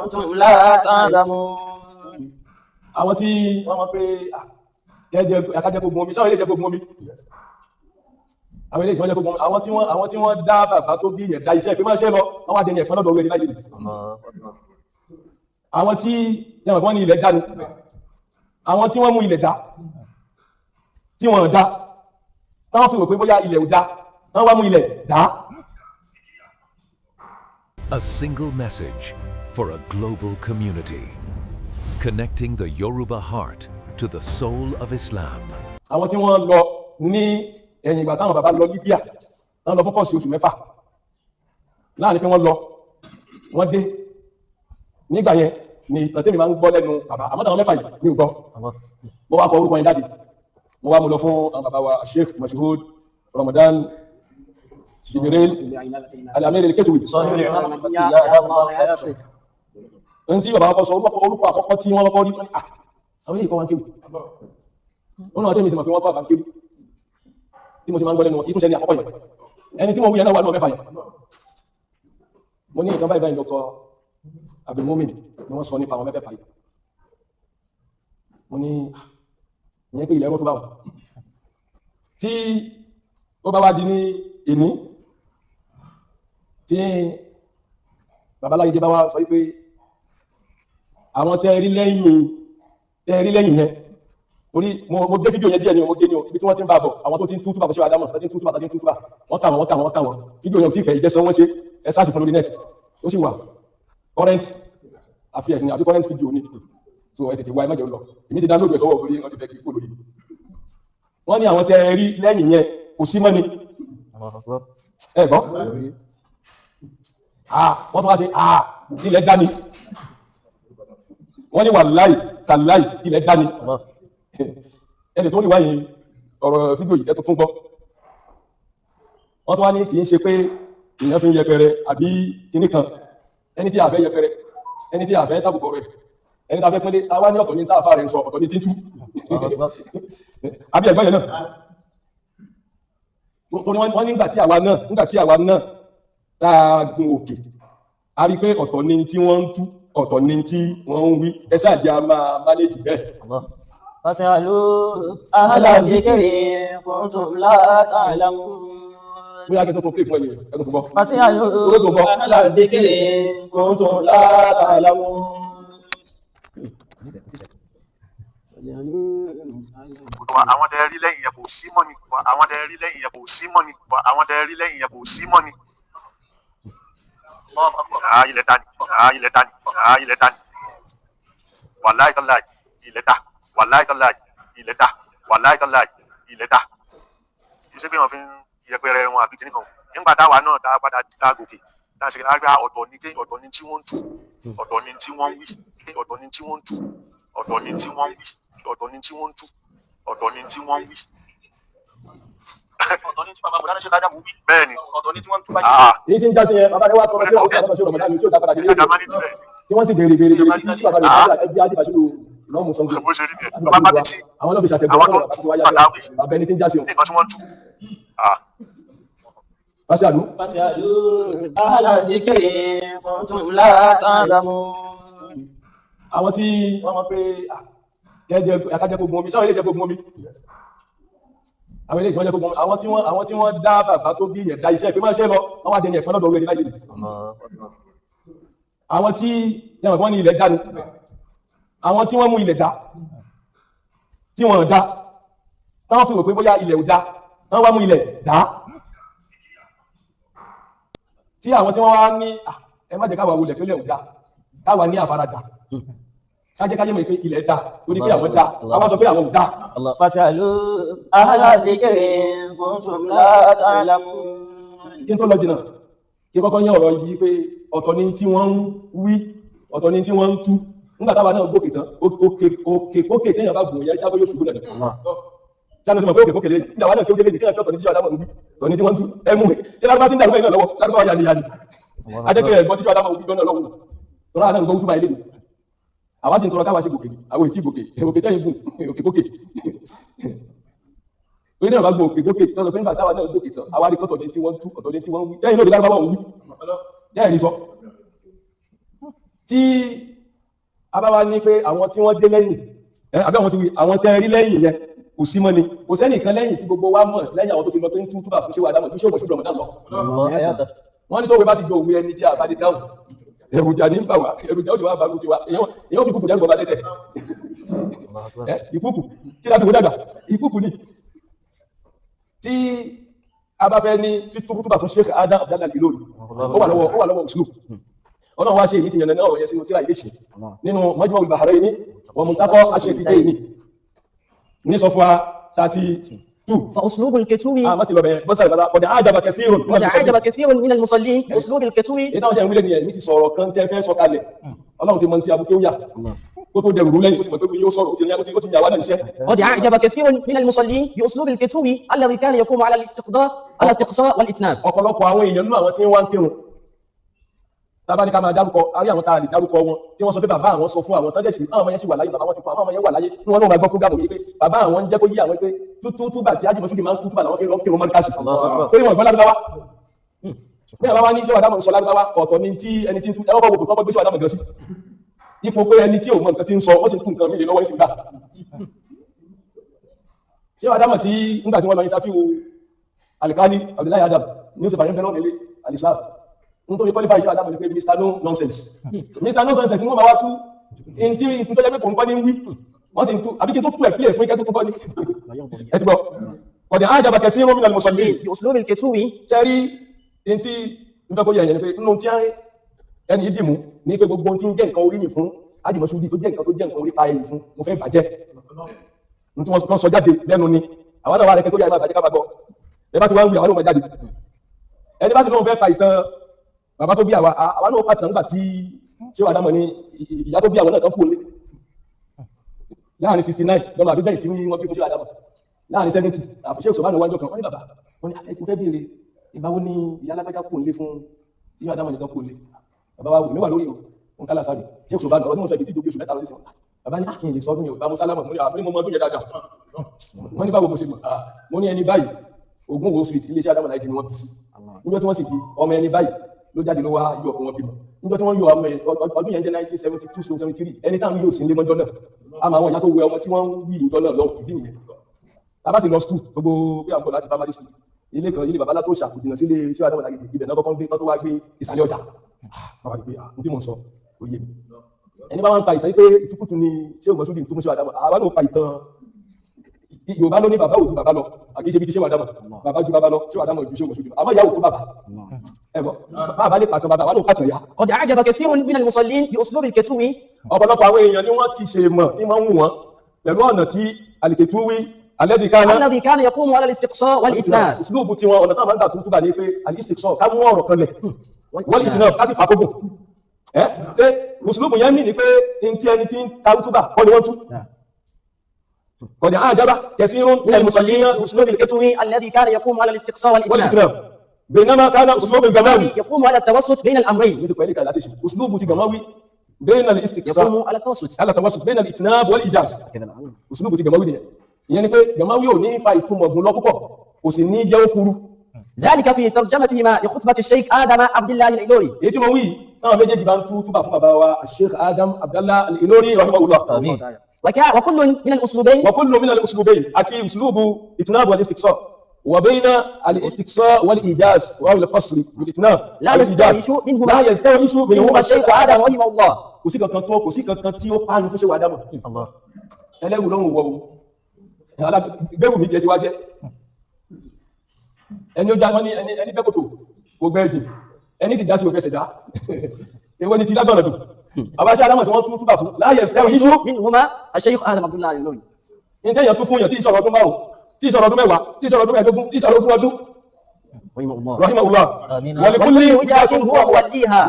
كنتم لا تعلمون. àwọn tí wọ́n mọ̀ pé akájẹ́ gbogbo omi sáwọn ilé jẹ́ gbogbo omi àwọn ilé ìjọ jẹ́ gbogbo omi àwọn tí wọ́n dá bàbá tó bí yẹn dá iṣẹ́ pé máa ṣe lọ wọ́n wá dẹni ẹ̀pẹ́ lọ́dọ̀ owó ẹni láyé àwọn tí wọ́n ní ilẹ̀ dá ni àwọn tí wọ́n mú ilẹ̀ dá tí wọ́n dá táwọn fi wò pé bóyá ilẹ̀ ò dá wọ́n wá mú ilẹ̀ dá. A single message for a global community, connecting the Yoruba heart to the soul of Islam. Àwọn tí wọ́n lọ ní ẹ̀yìn ìgbà táwọn bàbá lọ Libya, wọ́n lọ fún kọ́ọ̀sì oṣù 6 láàrin pé wọ́n lọ wọ́n dé nígbà yẹn ni ìtàn tèmi máa ń gbọ́ lẹ́nu bàbá àmọ́ táwọn 6 yìí ní ìgbọ́ mo wá kọ orúkọ yẹn jáde mo wá mo lọ fún àwọn bàbá wa Sheikh Mashood Ramadan Jibril Al-Amir Al-Ketwi ohun tí bàbá kọ́ sọ orúkọ àkọ́kọ́ tí wọ́n lọ́kọ́ rí àwọn ilé ìkọ́ wọn kéwù wọ́n náà tẹ́mi sí mọ̀ pé wọ́n kọ́ àbá kéwù tí mo ti máa ń gbọ́ lẹ́nu wọn kí tún ṣe ní àkọ́kọ́ yẹn ẹni tí mo wú yẹn náà wà ní 6 yẹn mo ní ìkan báyìí Dr. Abdulmumin ni wọ́n sọ nípa àwọn 6 yẹn mo ní ìyẹn pé ilẹ̀ ẹ̀rọ tó bá wọn tí ó bá wá di ní èní tí babaláyé bá wá sọ wípé àwọn tẹ́rí lẹ́yìn yẹn orí mo dé fídíò yẹn díẹ̀ ní o mo dé ní o ibi tí wọ́n ti ń bá bọ̀ àwọn tó ti ń tún túbà bọ̀ ṣe wà dámọ̀ tó ti ń tún túbà wọ́n kà wọ́n fídíò yẹn tí ìpẹ̀ ìjẹsẹ̀ wọ́n ṣe ẹ sáàsì fún lórí net ó sì wà current affairs ni àbí current video ni so ẹ tètè wá ẹ mẹ́jọ lọ èmi ti download ẹ̀ sọ́wọ́ torí wọ́n ti fẹ́ kí kó lórí wọ́n ní àwọn tẹ́rí lẹ́yìn yẹn kò sí mọ́ni ẹ gbọ́ wọ́n tún wá ṣe ilẹ̀ dání wọ́n ní wàláì tàláì ilẹ̀ dání ẹni tó rí wáyé ọ̀rọ̀ fídíò yìí ẹ tó tún gbọ́ wọ́n tún wá ní kì í ṣe pé èèyàn fi ń yẹpẹrẹ àbí kinní kan ẹni tí a fẹ́ yẹpẹrẹ ẹni tí a fẹ́ tàbùkọ rẹ̀ ẹni tí a fẹ́ pínlẹ̀ àwa ní ọ̀tọ̀ ní tá àfà rẹ̀ ń sọ ọ̀tọ̀ ní tí ń tú àbí ẹ̀gbọ́n yẹn náà torí wọ́n nígbà tí àwa náà tá a gun òkè a rí pé ọ̀tọ̀ ní tí wọ́n ń tú ọ̀tọ̀ ní tí wọ́n ń wí ẹ ṣáà jẹ́ a máa mánéjì bẹ́ẹ̀. فاسألوا أهل الذكر كنتم لا تعلمون. bóyá kí n tó pè fún ẹ̀yẹ ẹ̀ tó bọ́. فاسألوا أهل الذكر كنتم لا تعلمون. àwọn tẹ rí lẹ́yìn yẹn kò sí mọ́ ni àwọn tẹ rí lẹ́yìn yẹn kò sí mọ́ ni àwọn tẹ rí lẹ́yìn yẹn kò sí mọ́ ni. ilẹ̀ ta ni ilẹ̀ ta ni wàláì tọ́láì ilẹ̀ ta wàláì tọ́láì ilẹ̀ ta wàláì tọ́láì ilẹ̀ ta iṣẹ́ bí wọ́n fi ń yẹpẹrẹ wọn àbí kíní kan nígbà táwa náà tá a padà ta gòkè tá a ṣe lágbá ọ̀tọ̀ ni tí wọ́n ń tú ọ̀tọ̀ ni tí wọ́n ń wí ọ̀tọ̀ ni tí wọ́n ń tú ọ̀tọ̀ ni tí wọ́n ń wí ọ̀tọ̀ ni tí wọ́n ń tú ọ̀tọ̀ ni tí wọ́n ń wí. ọ̀tọ̀ ni tí bàbá bọ̀dá ṣe ká dàmú wí. bẹ́ẹ̀ ni ọ̀tọ̀ ni tí wọ́n ń tú báyìí. èyí tí ń jásí yẹn bàbá rẹ wá tọrọ tí wọ́n kọ́ ṣe rọmọdá ni tí ó dá padà dé tí wọ́n sì béèrè tí bàbá rẹ ẹbí adébàṣírò lọ́mù sọ́ngbọ̀n àwọn náà fi ṣàtẹ̀gbọ́n bàbá ẹni tí ń jásí wọn. Fásíàlú أهل الذكر كنتم لا تعلمون. àwọn tí wọ́n mọ̀ pé akájẹ́ gbogbo omi sáwọn ilé jẹ́ gbogbo omi àwọn ilé ìjọ jẹ́ gbogbo omi àwọn tí wọ́n dá bàbá tó bí yẹn dá iṣẹ́ pé máa ṣe lọ wọ́n wá dẹni ẹ̀pẹ́ lọ́dọ̀ owó ẹni láyé àwọn tí wọ́n ní ilẹ̀ dá ni àwọn tí wọ́n mú ilẹ̀ dá tí wọ́n dá táwọn fi wò pé bóyá ilẹ̀ ò dá wọ́n wá mú ilẹ̀ dá tí àwọn tí wọ́n wá ní ẹ má jẹ́ káwà wulẹ̀ pé ilẹ̀ ò dá káwà ní àfaradà kájẹ́ mọ̀ pé ilẹ̀ dá torí pé àwọn dá àwọn sọ pé àwọn ò dá. فاسألوا أهل الذكر كنتم لا تعلمون. kí n tó lọ jìnnà kí kọ́kọ́ yẹn ọ̀rọ̀ yìí pé ọ̀tọ̀ ni tí wọ́n ń wí ọ̀tọ̀ ni tí wọ́n ń tú nígbà táwa náà gòkè tán òkè téèyàn bá gùn yẹn jábọ́ yóò ṣubú lẹ́nu. sanu ti mọ̀ pé òkè lé nígbà wa náà kéwké lé ní kéèyàn fi ọ̀tọ̀ ní tí wàá dámọ̀ ń wí ọ̀tọ̀ ni tí wọ́n ń tú ẹ mú mi ṣé lárúbá ti ń dàrú bẹ́ẹ̀ náà lọ́wọ́ lárúbá wa yàní ajẹ́pẹ́ ẹ̀gbọ́n tí wàá dámọ̀ ń wí lọ́nà lọ́wọ́ tọ́lá náà ń gbọ́ túbà ilé mi àwa sì ń tọrọ káwa ṣe gòkè àwọn èsì gòkè tẹ́yìn gùn òkè torí náà bá gbọ́ òkè tọ́lọ̀ pé nígbà táwa náà gòkè tán àwa rí kọ́tọ̀ ní tí wọ́n tú ọ̀tọ̀ ní tí wọ́n wí tẹ́yìn náà lárúbá wọn wí tẹ́yìn rí sọ tí a bá wá ní pé àwọn tí wọ́n dé lẹ́yìn àbí àwọn tí àwọn tẹ́ rí lẹ́yìn yẹn kò sí mọ́ ni kò sẹ́nìkan lẹ́yìn tí gbogbo wa mọ̀ lẹ́yìn àwọn tó ti lọ pé ń tú túbà fún ṣé wà dámọ̀ tí ṣé òmò ṣùgbọ́n náà lọ. wọ́n ní tó wé bá sì jọ òwe ẹni tí a bá dé dáhùn èròjà ní bà wá èròjà ó sì wá bá lóti wa èèyàn fi kúkú dẹ́gbọ̀n bá dẹ́tẹ̀ ìkúkù kí láti wó dàgbà ìkúkù ni tí a bá fẹ́ ní títú túbà fún Sheikh Adam Abdallah Al-Ilory ó wà lọ́wọ́ Muslim ọlọ́run wá ṣe èyí ti yànnà náà ọ̀yẹ́ sínú tíra ilé ṣe nínú Majma'ul Bahrayni wa Multaqa Ash-Shaqiqayni ní sọfúnwa 32 فأسلوب الكتوي ما تلو بين بصر بلا قد عجب كثير من المصلين بأسلوب الكتوي إذا وجه ويلني يعني متي صورة كان تفهم صوت عليه الله تي منتي أبو كيويا كتو دبروا لين كتو متو يو صورة كتير كتير كتير جوانا نشة قد عجب كثير من المصلين بأسلوب الكتوي الذي كان يقوم على الاستقصاء والإتناب ọ̀pọ̀lọpọ̀ àwọn èèyàn nínú àwọn tí wọ́n ń kírun tábà ní ká máa dárúkọ àrí àwọn tá a lè dárúkọ wọn tí wọ́n sọ pé bàbá àwọn sọ fún àwọn tọ́jẹ̀ sí àwọn ọmọ yẹn sì wà láyé bàbá wọn ti pa àwọn ọmọ yẹn wà láyé ní wọn náà máa gbọ́ prógámù yìí pé bàbá àwọn ń jẹ́ kó yí àwọn pé túbà tí ájùmọ̀ sókè máa ń túbà làwọn fi lọ kírun mọ́ríkàsì torí wọn ìgbọ́ lárúbáwá bí àbá wa ní ṣé wà dámọ̀ sọ lárúbáwá ọ̀tọ̀ ni tí ẹni tí ń tún ẹwọ́ gbogbo tó gbé ṣé wà dámọ̀ gan sí ipò pé ẹni tí ò mọ nǹkan tí ń sọ wọ́n sì tún nǹkan mílíọ̀nù lọ́wọ́ ìsìn gbà ṣé wà dámọ̀ tí ńgbà tí wọ́n lọ yín táfíwò Alikali Abdullahi Adam ní ó sì fàyẹ́ bẹ́rọ̀ nílé Al-Islam nítorí qualify ṣe àdámọ̀ ní pé Mr. No Nonsense Mr. No Nonsense ní wọ́n máa wá tú in tí ìtún tó jẹ́ pé kò ń kọ́ ní wí wọ́n sì ń tú àbí kí n tó tú ẹ̀ pílẹ̀ fún ikẹ́ tó tún kọ́ ní ẹ ti gbọ́ ọ̀dẹ̀ àjàbà kẹsí ní gómìnà mùsùlùmí بأسلوب الكتوي tẹ́rí in tí ń fẹ́ kó yẹ ẹ̀yẹ̀ ni pé nínú tí ẹni yìí dìmú ní pé gbogbo tí ń jẹ́ nǹkan oríyìn fún ájìmọ̀sùlùmí tó jẹ́ nǹkan tó jẹ́ nǹkan orí pa ẹ̀yìn fún mo fẹ́ bàjẹ́ ní tí wọ́n sọ jáde lẹ́nu ni àwọn náà wà rẹ̀ pé kó yẹ bàjẹ́ ká bá gbọ́ ẹ bá ti wá ń wí àwọn náà jáde ẹni bá sì lóun fẹ́ pa ìtàn bàbá tó bí àwa náà pàtàkì nígbà tí ṣé wà dámọ̀ ní ìyá tó bí àwọn náà kan kú olé láàrin 69 lọ́mọ àbíbẹ̀yìn tí wọ́n bí fún ṣé wà dámọ̀ láàrin 70 àfiṣẹ́ òṣèlú wájọ́ kan wọ́n ní bàbá wọ́n ní ẹkùn fẹ́ bèèrè ìbáwó ní ìyá alágbájá kú olé fún ṣé wà dámọ̀ nìkan kú olé bàbá wa wò níwà lórí òun kálá sáré ṣé òṣèlú ọ̀rọ̀ tí wọ́n fẹ́ bí dídóbi oṣù mẹ́ta lọ́sí bàbá ní àkínyìn lè sọ ọdún yẹn bá mú sálámọ̀ mo mọ ọdún yẹn dáadáa wọ́n ní báwo mo ṣe mọ̀ mo ní ẹni báyìí Ògún Wo Street iléeṣẹ́ Adamu láìdí ni wọ́n bí sí níjọ́ tí wọ́n sì di ọmọ ẹni báyìí ló jáde ló wá yọ ọkọ̀ wọn bímọ níjọ́ tí wọ́n yọ ọmọ ọdún yẹn jẹ́ 1972-73 ẹni táwọn yóò sí ilé mọ́jọ́ náà àmọ́ àwọn ìyá tó wẹ ọmọ tí wọ́n ń wí ìjọ náà lọ́wọ́ ìdí nìyẹn lábá sì lọ skul gbogbo bí àwọn láti primary school ilé kan ilé babalá tó ṣàkójìnà sílé iṣẹ́ Adamu láìdí ibẹ̀ náà kọ́kọ́ gbé tó wá gbé ìsàlẹ̀ ọjà bàbá pé n tí mo sọ ó yé mi ẹni bá wọn pa ìtàn pé ìtukùtù ni ṣé ògbọ́n sódì tó fún ṣé Adamu àwa náà pa ìtàn Yorùbá ló ní bàbá òjú bàbá lọ àkí ṣe bí ti ṣé Adamu bàbá ju bàbá lọ ṣé Adamu ju ṣé ògbọ́n sódì àmọ́ ìyá òkú bàbá ẹ̀bọ̀ bàbá lè pàtàn bàbá wà ló pàtàn yá. قد أعجب كثير من المصلين بأسلوب الكتوي ọ̀pọ̀lọpọ̀ àwọn èèyàn ni wọ́n ti ṣe mọ̀ tí wọ́n ń wù wọ́n pẹ̀lú ọ̀nà tí Al-Kituwi الذي كان يقوم على الاستقصاء والإتناب أسلوب tí wọ́n ọ̀nà táwọn máa ń gbà tó túbà ní pé al-istiqsa ká mú ọ̀rọ̀ kan lẹ̀ wal-itnab ká sì fàkógùn ṣe mùsùlùmù yẹn mì ní pé tí ẹni tí ń ta túbà kọ́ ni wọ́n tú قد أعجب كثير من المصلين بأسلوب الكتوي الذي كان يقوم على الاستقصاء والإتناب والإتناب بينما كان أسلوب الجماوي يقوم على التوسط بين الأمرين أسلوب الجماوي بين الاستقصاء يقوم على التوسط بين الإتناب والإيجاز أسلوب الجماوي ده يعني pé جماوي ò ní fa ìtumọ̀ gùn lọ púpọ̀ kò sì ní jẹ́ òkúrú ذلك في ترجمتهما لخطبة الشيخ آدم عبد الله الإلوري èyí tí mo wí táwọn méjèèjì bá ń tú túbà fún bàbá wa الشيخ آدم عبد الله الإلوري رحمه الله آمين وكل من الأسلوبين وكل من الأسلوبين أتي أسلوب إتناب والاستقصاء وبين الاستقصاء والإيجاز وهو القصر بالإتناب لا يستوحش منهما الشيخ آدم رحمه الله kò sí kankan tó kò sí kankan tí ó pàánù fún ṣe wà dámọ̀ ẹlẹ́wù lọ́wọ́ wọ́wọ́ gbẹ́wù mi jẹ́ ti wá jẹ́ ẹni ó já wọ́n ní ẹni bẹ́kòtò kò gbẹ́ẹ̀jì ẹni sì já sí òfẹ́sẹ̀ já ewé ni ti lágbọ̀nà dùn àbáṣẹ́ adámọ̀ tí wọ́n tún túbà fún láyé يستوحش منهما الشيخ آدم عبد الله الإلوري ní tẹ́yàn tún fún yàn tí ìṣọ̀rọ̀ ọdún márùn tí ìṣọ̀rọ̀ ọdún mẹ́wàá tí ìṣọ̀rọ̀ ọdún mẹ́ẹ̀dógún tí ìṣọ̀rọ̀ ọdún رحمه الله ولكل وجهة هو موليها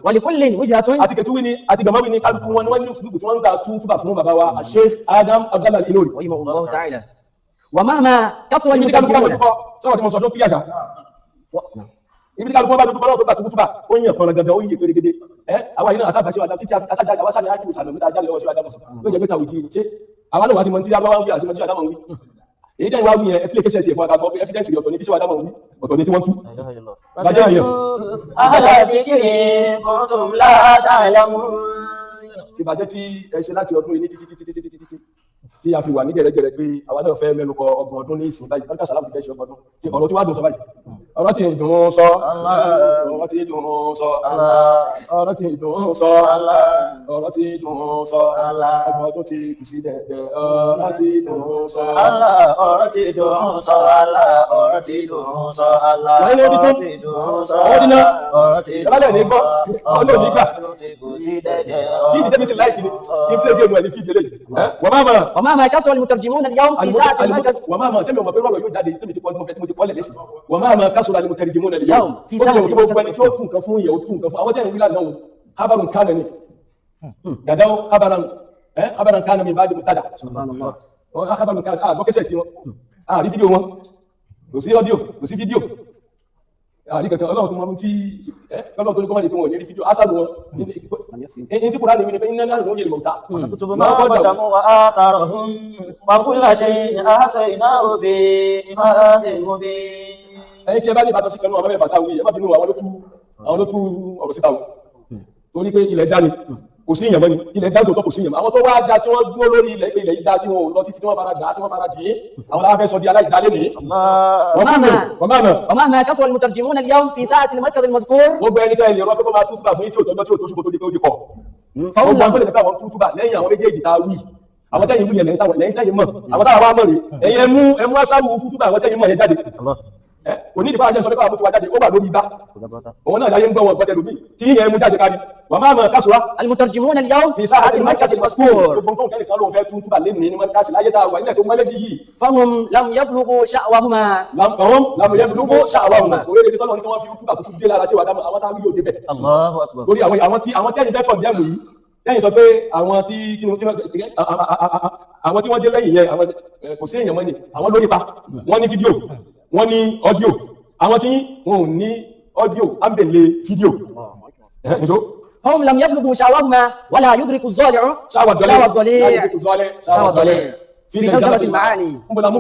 ولكل وجهة àti kẹtùwí ni àti gàmáwí ni kálukú wọn ni wọ́n ní òṣùlùkù tí wọ́n ń gbà túbà fún bàbá wa Sheikh Adam Abdallah Al-Ilory رحمه الله تعالى ومهما كثر ibi tí kálukú bá dúpọ̀ sọ́wọ́ tí mo sọ kí àṣà ibi tí kálukú bá dúpọ̀ lọ́wọ́ tó gbà túbà ó yàn pọ̀nà gangan ó yíye pérégedé àwa yìí náà asábà sí wa títí asájáde àwa sáni ákìlù sànà níta jáde lọ́wọ́ sí wa dámọ̀ sọ ló jẹ́ pé tàwí kí ṣe àwa náà wà ti mọ̀ tí a bá wá ń wí àti mọ̀ tí a dámọ̀ ń wí èyí tẹ́ ìwà wí yẹn ẹ pílẹ̀ kẹsẹ̀ tiẹ̀ fún agbọ́ pé evidence ọ̀tọ̀ ní tí ṣèwádà mọ̀ wí ọ̀tọ̀ ní tí wọ́n tú. bàjẹ́ ènìyàn. ìbàjẹ́ tí ẹ ṣe láti ọdún yìí ní títí tí a fi wà ní gẹ̀rẹ́gẹ̀rẹ́ pé àwa náà fẹ́ mẹ́nu kọ ọgbọ̀n ọdún ní ìsìn báyìí lọ́dún kàṣà láti fẹ́ ṣe ọgbọ̀n ọdún tí ọ̀rọ̀ tí wàá dùn sọ báyìí ọ̀rọ̀ tí dùn sọ ọ̀rọ̀ tí dùn sọ ọ̀rọ̀ tí dùn sọ ọ̀rọ̀ tí dùn sọ ọgbọ̀n ọdún tí kù sí dẹ̀dẹ̀ ọ̀rọ̀ tí dùn sọ ọ̀rọ̀ tí dùn sọ ọ̀rọ̀ tí dùn sọ wọ́n ní ojú tó wọ́n dín náà ìjọba ní gbọ́ ọlọ́ọ̀ nígbà fíìdì tẹ́mi sí láìkì ní ìpínlẹ̀ bí ẹnu ẹ̀ ní fíìdì lẹ́yìn ومهما كثر المترجمون اليوم في ساعة المركز ومهما سمعوا ما بيقولوا يقول دادي تمشي تقول مفتي مفتي قال ليش ومهما كثر المترجمون اليوم في ساعة المركز يوم تون كفون يوم تون كفون أول جانب ولا نوم خبر كان ني يداو خبرا كان من بعد مبتدا سبحان الله خبر كان بو كسيتي دي فيديو wọn kò sí audio kò sí fídíò àrí kankan Ọlọ́run tó mọ̀ tí Ọlọ́run tó ní kọ́mọ̀lì tó wọ́n ní rí fídíò asàlù wọn èyí tí Kùránì ní pé iná náà ló yẹ mọ̀ta كتب ما قدموا وآثارهم وكل شيء أحصيناه في إمام مبين ẹ̀yin tí ẹ bá ní ìbátan sí kanú àwọn mẹ́fà táwí ẹ má bínú àwọn ló tú ọ̀rọ̀ síta o torí pé ilẹ̀ dání kò sí ìyàmọ́ ni ilẹ̀ dá tòótọ́ kò sí ìyàmọ́ àwọn tó wá dá tí wọ́n dúró lórí ilẹ̀ pé ilẹ̀ yìí dá tí wọ́n lọ títí tí wọ́n fara dá tí wọ́n fara jì í àwọn láwọn fẹ́ sọ di aláìdálé nìyí. ومهما كثر المترجمون اليوم في ساعة المركز المذكور gbogbo ẹni tẹ́ ẹ lè rọ pé kó máa tú túbà fún yín tí ò tọ́jọ́ tí ò tó ṣùgbọ́n tó di pé ó di kọ̀. gbogbo àwọn tó lè fẹ́ àwọn tú túbà lẹ́yìn àwọn méjèèjì tá a wí àwọn tẹ́yìn wí yẹn lẹ́yìn tẹ́yìn mọ̀ àwọn táwa wá mọ̀ rè ẹ̀yin ẹmú aṣáwù tú túbà àwọn tẹ́yìn mọ̀ yẹn jáde òní ìdìbò àṣẹ sọ pé káwọn mú ti wá jáde ó wà lórí igbá òun náà láyé ń gbọ́ wọn gbọ́tẹ̀ lómi tí yẹn mú jáde kárí wà máa mọ̀ kásùrá. المترجمون اليوم في ساعة المركز المذكور gbogbo nǹkan kẹ́lẹ̀ kan ló ń fẹ́ tún túbà lẹ́nu ní mọ́ríkàsì láyé tá a wà nílẹ̀ tó mọ́lẹ́bí yìí. فهم لم يبلغوا شأوهما فهم لم يبلغوا شأوهما orílẹ̀ èdè tọ́lọ́ ní kí wọ́n fi túbà tó tún dé lára ṣé wà dámọ̀ àwọn tá a rí yóò débẹ̀. الله أكبر. torí àwọn tẹ́yìn fẹ́ kọ̀ndẹ́mù yìí tẹ́yìn sọ pé àwọn tí wọ́n dé lẹ́yìn yẹn kò sí èèyàn mọ́ ni àwọn lórí pa wọ́n ní fídíò wọ́n ní ọ́díò àwọn tí wọn ò ní ọ́díò ámbẹ̀lẹ̀ fídíò. هم لم يبلغوا شأوهما ولا يدرك الضالع شأوى الضليع في ترجمة المعاني mbọ̀lá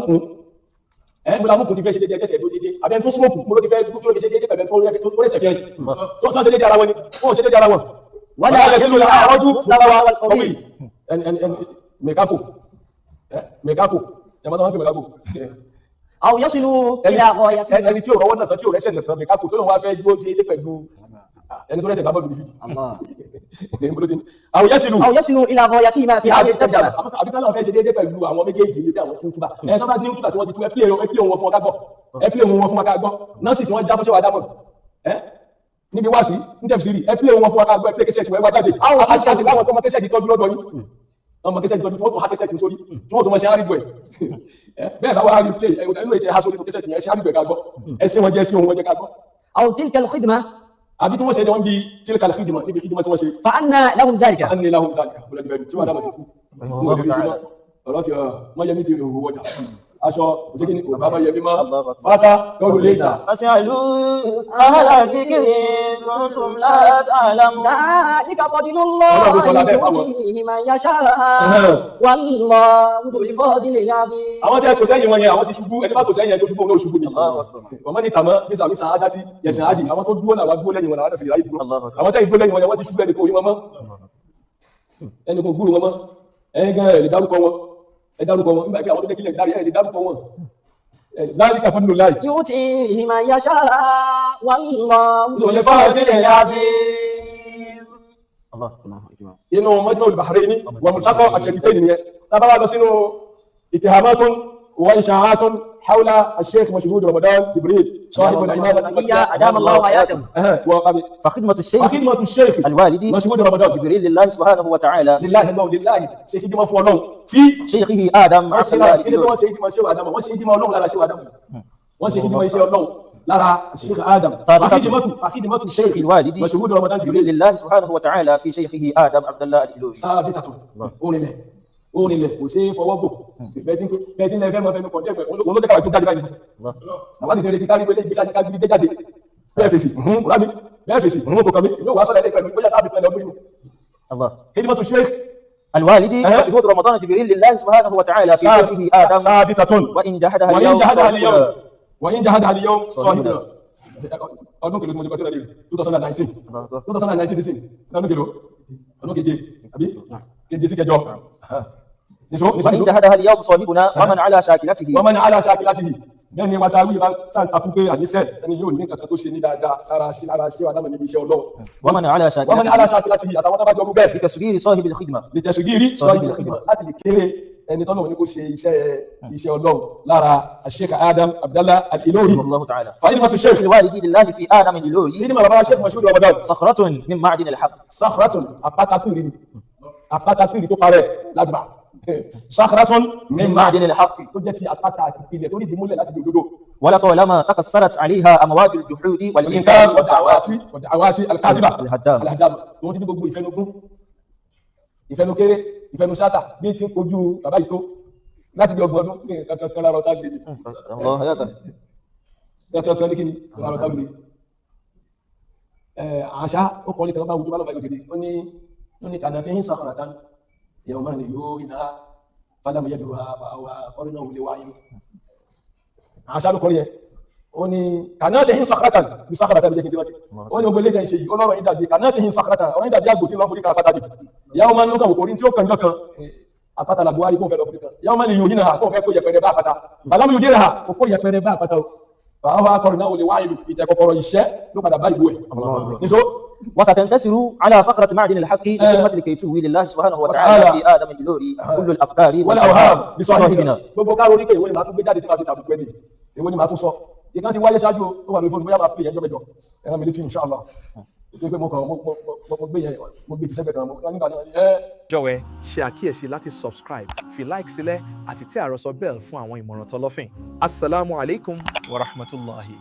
mú kun ti fẹ́ ṣe dédé ẹgẹ́sẹ̀ tó dédé abẹ́ tó smoke mo ló ti fẹ́ tó ṣe dédé pẹ̀lú tó rẹ̀ sẹ̀fẹ́ tó ṣe dédé ara wọn ni wọ́n ṣe dédé ara wọn wọ́n lè ṣe àrọ́jú ọwí mẹ́kápò jẹ́mọ́tọ́ wọn pè mẹ́kápò أو يصلوا إلى غاية ẹni tí ò rọwọ́ náà tán tí ò rẹ́sẹ̀ náà mẹ́kápò tó lọ́wọ́ fẹ́ gbó ṣe dédé pẹ̀lú ẹni tó rẹ́sẹ̀ gbábọ́ lórí fídíò أو يصلوا إلى غايتهما في هذه الترجمة. àbíkọ́ náà fẹ́ ṣe dédé pẹ̀lú àwọn méjèèjì ní bí àwọn tún túbà ẹ̀ tó bá ní túbà tí wọ́n ti tú ẹ pílẹ̀ wọn fún ọkà gbọ́ ẹ pílẹ̀ wọn fún ọkà gbọ́ nọ́ọ̀sì tí wọ́n já fọ́ṣẹ́ wa dámọ̀ níbi wá sí ní tẹ̀síìrì ẹ pílẹ̀ wọn fún ọkà gbọ́ ẹ pílẹ̀ kẹsẹ̀ tí wọ́n wá jáde àṣìṣe láwọn tó mọ kẹsẹ̀ tí tọ́jú lọ́dọ̀ yìí ọmọ kẹsẹ̀ tí tọ́jú tó há kẹsẹ̀ tí sórí tí wọ́n tó mọ ṣe àrígbò ẹ̀ bẹ́ẹ̀ bá wá rí play ẹ̀yìn ètè ha sórí tó kẹsẹ̀ tí ẹ ṣe àrígbò ẹ̀ ká gbọ́ ẹ sí wọn jẹ́ sí wọn jẹ́ ká gbọ́. أو تلك الخدمة àbí tí wọ́n ṣe ni wọ́n bí tilka al-khidma níbi khidma tí wọ́n ṣe. فأنا لهم ذلك. فأني لهم ذلك bọ́lá jù bẹ́ẹ̀ tí wọ́n dá mọ̀ ọ̀rọ̀ tí wọ́n yẹ mí ti rìn owó ọjà aṣọ òṣèké ní òbá máa yẹ mí máa fata lọ́rùn léèdà. فاسألوا أهل الذكر إن كنتم لا تعلمون ذلك فضل الله يؤتيه من يشاء والله ذو الفضل العظيم. àwọn tí a tò sẹ́yìn wọn yẹn àwọn ti ṣubú ẹni bá tò sẹ́yìn yẹn tó ṣubú olóò ṣubú ni. ọmọ ní tàmọ́ ní sàmì sàn ádájí yẹsẹ̀ áàdì àwọn tó dúró làwọn dúró lẹ́yìn wọn làwọn fìlà yìí dúró àwọn tẹ́yìn dúró lẹ́yìn wọn yẹn wọ́n ti ṣubú ẹnì kan orí wọn mọ́ ẹnì kan gbúrò wọn mọ́ ẹ̀yin gan ẹ̀ lè dárúkọ wọn ẹ dárúkọ wọn nígbà tí àwọn tó dẹ́kílẹ̀ dárí ẹ̀ lè dárúkọ wọn ذلك فضل الله يؤتيه من يشاء والله ذو الفضل العظيم. inú مجمع البحرين وملتقى الشريفين nìyẹn tábà wá lọ sínú اتهامات وإشاعات حول الشيخ مشهود رمضان جبريل صاحب العمامة أدام الله حياته. فخدمة الشيخ الوالدي مشهود رمضان جبريل لله سبحانه وتعالى لله شيخ دي مفولون في شيخه آدم عبد الله wọ́n ṣe ìdímọ̀ ṣe Ádámù wọ́n ṣe ìdímọ̀ Ọlọ́run lára ṣe Ádámù wọ́n ṣe ìdímọ̀ iṣẹ́ Ọlọ́run lára Sheikh Adam فخدمة الشيخ الوالدي مشهود رمضان جبريل لله سبحانه وتعالى في شيخه آدم عبد الله الإلوي ثابتة orinlẹ̀ kò ṣe é fọwọ́ bò bẹ́ẹ̀ tí ń lẹ́fẹ́ mọ́ fẹ́ mi kọ̀ dẹ́gbẹ̀ olódẹ́kàwà tó jáde báyìí àwọn sì ti retí kárí wọlé ìgbésà ká gbé jáde bẹ́ẹ̀ fèsì rámi bẹ́ẹ̀ fèsì kò kàmí ìlú wàá sọ́lẹ̀ pẹ̀lú bóyá táàbì pẹ̀lú ọdún inú. خدمة الشيخ الوالد وشهود رمضان جبريل لله سبحانه وتعالى في شرعه آدم ثابتة وإن جحدها اليوم صاحبنا. وإن جحدها اليوم صاحبنا. ọdún kìlọ̀ tí mo jẹ́ pàtàkì 2019 2019 ọdún kìlọ̀ ọdún keje sí kẹjọ. وإن جحدها اليوم صاحبنا ومن على شاكلته. ومن على شاكلته. bẹ́ẹ̀ni wa ta wí bá sáǹtakú pé àníṣẹ́ ẹni yóò ní nǹkan tó ṣe ní dáadáa lára ṣe wà dámọ̀ níbi iṣẹ́ Ọlọ́run. ومن على شاكلته àtàwọn tó bá jọ mú bẹ́ẹ̀. لتصغير صاحب الخدمة. لتصغير صاحب الخدمة láti lè kéré ẹni tọ́lọ̀ ní kó ṣe iṣẹ́ Ọlọ́run lára Sheikh Adam Abdallah Al-Ilory. الله تعالى. فإنما في الشيخ الوالد لله في آدم الإلوري. إنما بابا Sheikh Mashood Ramadan. صخرة من معدن الحق. صخرة àpáta pìrì tó parẹ́ lágbà. صخرة من معدن الحق tó jẹ́ ti àpáta ìpìlẹ̀ tó rí ìdímúlẹ̀ láti di òdodo. ولطالما تكسرت عليها أمواج الجحود والإنكار والدعوات الكاذبة الهدامة. tó ti ní gbogbo ìfẹnugún ìfẹnukéré ìfẹnusátà bí ti ń kojú bàbá ìtó láti bí ọgbọ̀n ọdún ní kankan lára ọ̀tá gbé kankan ní kíni lára ọ̀tá gbé àṣà ó kọ́ ní kan bá wùjú bá lọ́bàá ìgbòkèdè ó ní kànáà tí ń sàkọ̀rọ̀ tán yẹ̀wọ̀n máa lè yóò iná fálámù yẹ́dù wa ọ̀rọ̀ náà wulẹ̀ wáyé àṣà ló kọ́ yẹ ó ní kànáà tí ń sàkọ̀rọ̀ tán bí sàkọ̀rọ̀ tán bí jẹ́ kí n ti rántí ó ní ogbélé jẹ́ ìṣe yìí ọlọ́rọ̀ yìí dàbí kànáà tí ń sàkọ̀rọ̀ tán ọ̀rọ̀ yìí dàbí àgbò tí lọ́ forí kan pátá ìyàwó máa ń lọ́kàn òkòrí tí ó kàn lọ́kàn àpáta la Buhari kó fẹ́ lọ forí kan ìyàwó máa lè yòó yìí náà kó fẹ́ kó yẹpẹrẹ bá àpáta bàlámù yóò dé rà kó kó yẹpẹrẹ bá àpáta o bàbá wa kọrin náà wọlé wá ìlú ìtẹ kọ́kọ́rọ́ iṣẹ́ ló padà bá ìbú ẹ̀ níṣó. وستنتصر على صخرة معدن الحق بكلمة الكيتوي لله سبحانه وتعالى في آدم الإلوري كل الأفكار والأوهام لصاحبنا. gbogbo káàró ní pé ìwé ni màá tún gbé jáde tí màá fi tàbí pẹ́ẹ́nì ìwé ni màá tún sọ ìkan ti wáyé ṣáájú ó wà lórí fóònù bóyá máa pè é ẹjọ́ mẹ́jọ ẹ̀rọ mi létí insha Allah pé mo gbé ti sẹ́gbẹ̀ẹ́ kan nígbà náà. jọ̀wọ́ ṣe àkíyèsí láti subscribe fi like sílẹ̀ àti tí àròsọ bell fún àwọn ìmọ̀ràn tọlọ́fìn. Assalamu alaikum wa rahmatullahi.